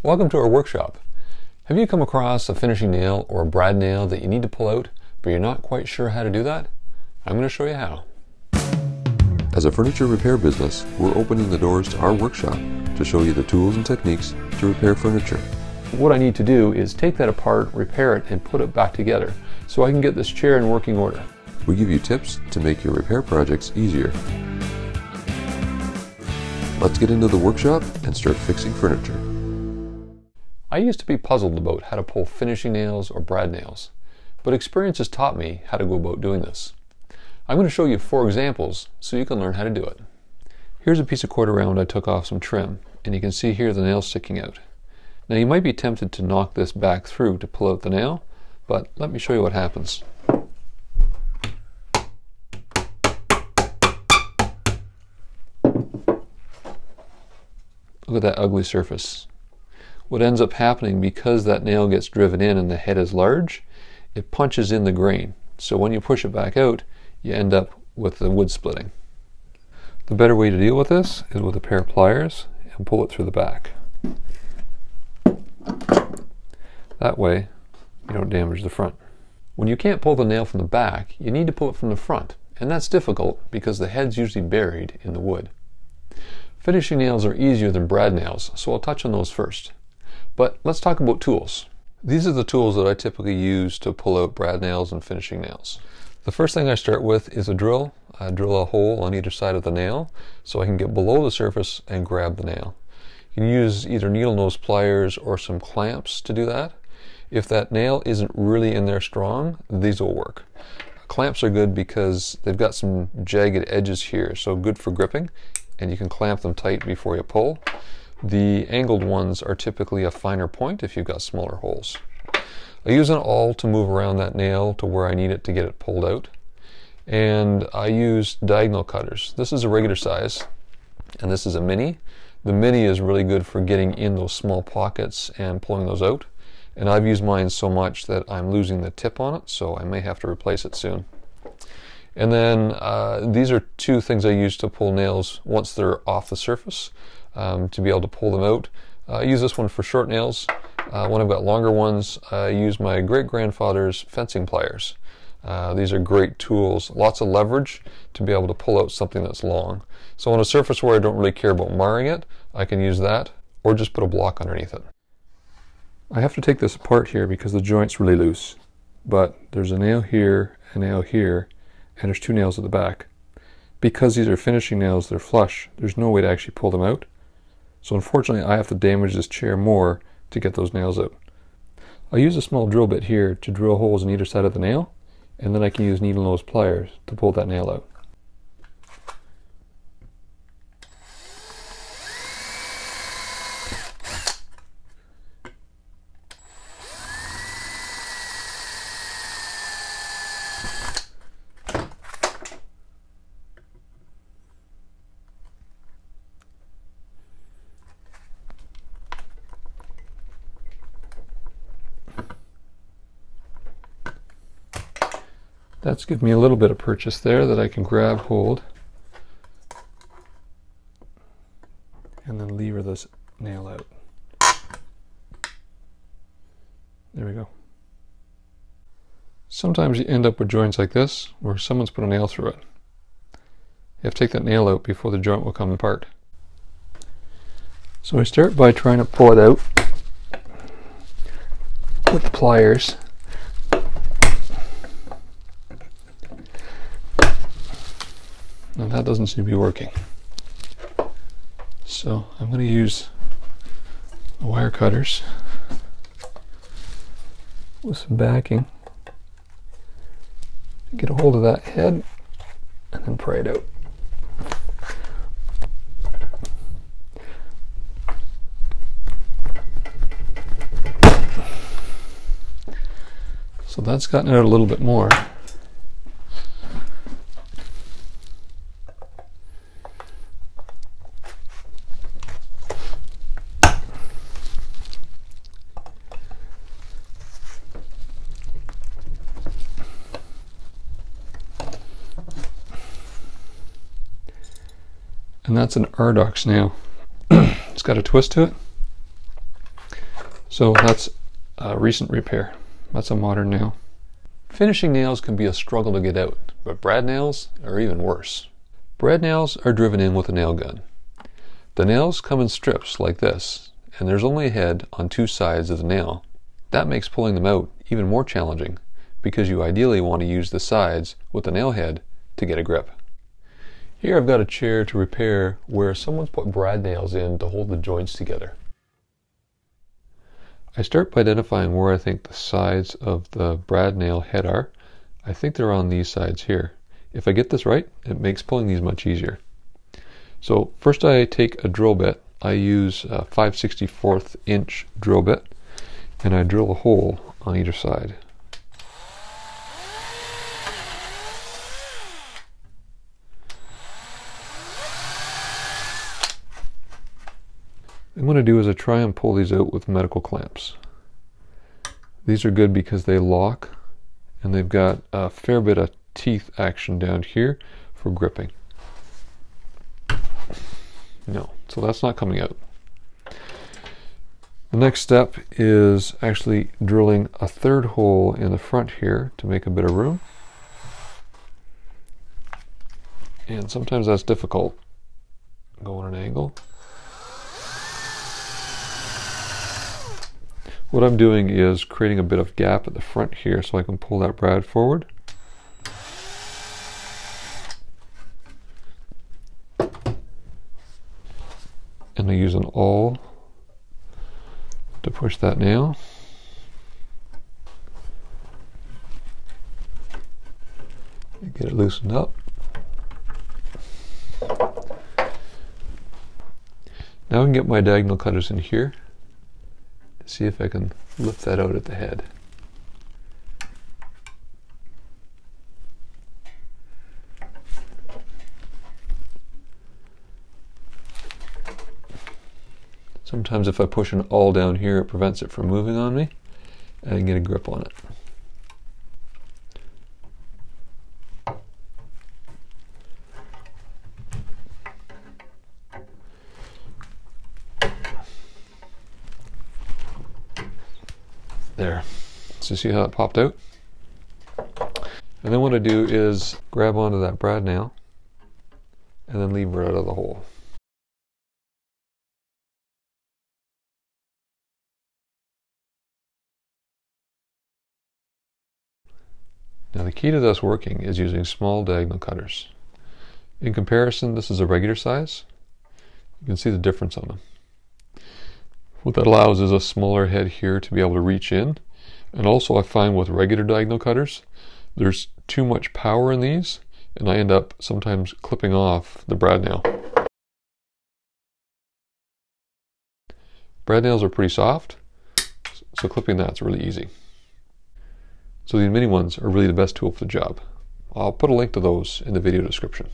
Welcome to our workshop. Have you come across a finishing nail or a brad nail that you need to pull out, but you're not quite sure how to do that? I'm going to show you how. As a furniture repair business, we're opening the doors to our workshop to show you the tools and techniques to repair furniture. What I need to do is take that apart, repair it, and put it back together so I can get this chair in working order. We give you tips to make your repair projects easier. Let's get into the workshop and start fixing furniture. I used to be puzzled about how to pull finishing nails or brad nails, but experience has taught me how to go about doing this. I'm going to show you 4 examples so you can learn how to do it. Here's a piece of quarter round I took off some trim, and you can see here the nail sticking out. Now you might be tempted to knock this back through to pull out the nail, but let me show you what happens. Look at that ugly surface. What ends up happening, because that nail gets driven in and the head is large, it punches in the grain. So when you push it back out, you end up with the wood splitting. The better way to deal with this is with a pair of pliers and pull it through the back. That way, you don't damage the front. When you can't pull the nail from the back, you need to pull it from the front, and that's difficult because the head's usually buried in the wood. Finishing nails are easier than brad nails, so I'll touch on those first. But let's talk about tools. These are the tools that I typically use to pull out brad nails and finishing nails. The first thing I start with is a drill. I drill a hole on either side of the nail so I can get below the surface and grab the nail. You can use either needle nose pliers or some clamps to do that. If that nail isn't really in there strong, these will work. Clamps are good because they've got some jagged edges here, so good for gripping, and you can clamp them tight before you pull. The angled ones are typically a finer point if you've got smaller holes. I use an awl to move around that nail to where I need it to get it pulled out. And I use diagonal cutters. This is a regular size, and this is a mini. The mini is really good for getting in those small pockets and pulling those out. And I've used mine so much that I'm losing the tip on it, so I may have to replace it soon. And then these are 2 things I use to pull nails once they're off the surface, to be able to pull them out. I use this one for short nails. When I've got longer ones, I use my great-grandfather's fencing pliers. These are great tools, lots of leverage to be able to pull out something that's long. So on a surface where I don't really care about marring it, I can use that, or just put a block underneath it. I have to take this apart here because the joint's really loose, but there's a nail here, a nail here, and there's 2 nails at the back. Because these are finishing nails, they're flush, there's no way to actually pull them out. So unfortunately I have to damage this chair more to get those nails out. I use a small drill bit here to drill holes in either side of the nail, and then I can use needle nose pliers to pull that nail out. That's given me a little bit of purchase there that I can grab hold and then lever this nail out. There we go. Sometimes you end up with joints like this where someone's put a nail through it. You have to take that nail out before the joint will come apart. So I start by trying to pull it out with the pliers. Now that doesn't seem to be working. So I'm going to use the wire cutters with some backing to get a hold of that head and then pry it out. So that's gotten out a little bit more. And that's an Ardox nail. It's got a twist to it. So that's a recent repair. That's a modern nail. Finishing nails can be a struggle to get out, but brad nails are even worse. Brad nails are driven in with a nail gun. The nails come in strips like this, and there's only a head on two sides of the nail. That makes pulling them out even more challenging, because you ideally want to use the sides with the nail head to get a grip. Here I've got a chair to repair where someone's put brad nails in to hold the joints together. I start by identifying where I think the sides of the brad nail head are. I think they're on these sides here. If I get this right, it makes pulling these much easier. So first I take a drill bit. I use a 5/64 inch drill bit, and I drill a hole on either side. What I'm going to do is I try and pull these out with medical clamps. These are good because they lock, and they've got a fair bit of teeth action down here for gripping. No, so that's not coming out. The next step is actually drilling a third hole in the front here to make a bit of room. And sometimes that's difficult. Go on an angle. What I'm doing is creating a bit of gap at the front here so I can pull that brad forward. And I use an awl to push that nail. And get it loosened up. Now I can get my diagonal cutters in here. See if I can lift that out at the head. Sometimes if I push an awl down here, it prevents it from moving on me, and I can get a grip on it. There. So see how it popped out? And then what I do is grab onto that brad nail and then lever it out of the hole. Now the key to this working is using small diagonal cutters. In comparison, this is a regular size. You can see the difference on them. What that allows is a smaller head here to be able to reach in. And also I find with regular diagonal cutters, there's too much power in these, and I end up sometimes clipping off the brad nail. Brad nails are pretty soft, so clipping that's really easy. So these mini ones are really the best tool for the job. I'll put a link to those in the video description.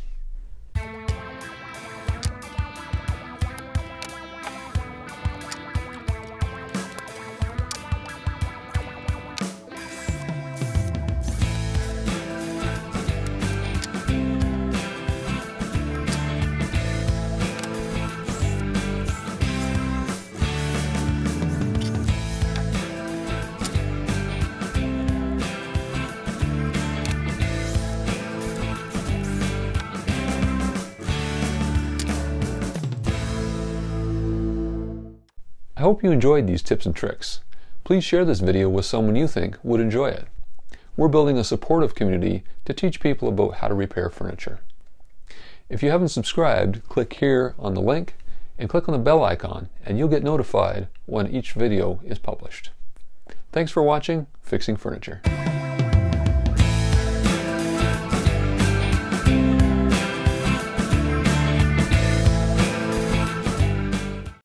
I hope you enjoyed these tips and tricks. Please share this video with someone you think would enjoy it. We're building a supportive community to teach people about how to repair furniture. If you haven't subscribed, click here on the link and click on the bell icon, and you'll get notified when each video is published. Thanks for watching Fixing Furniture.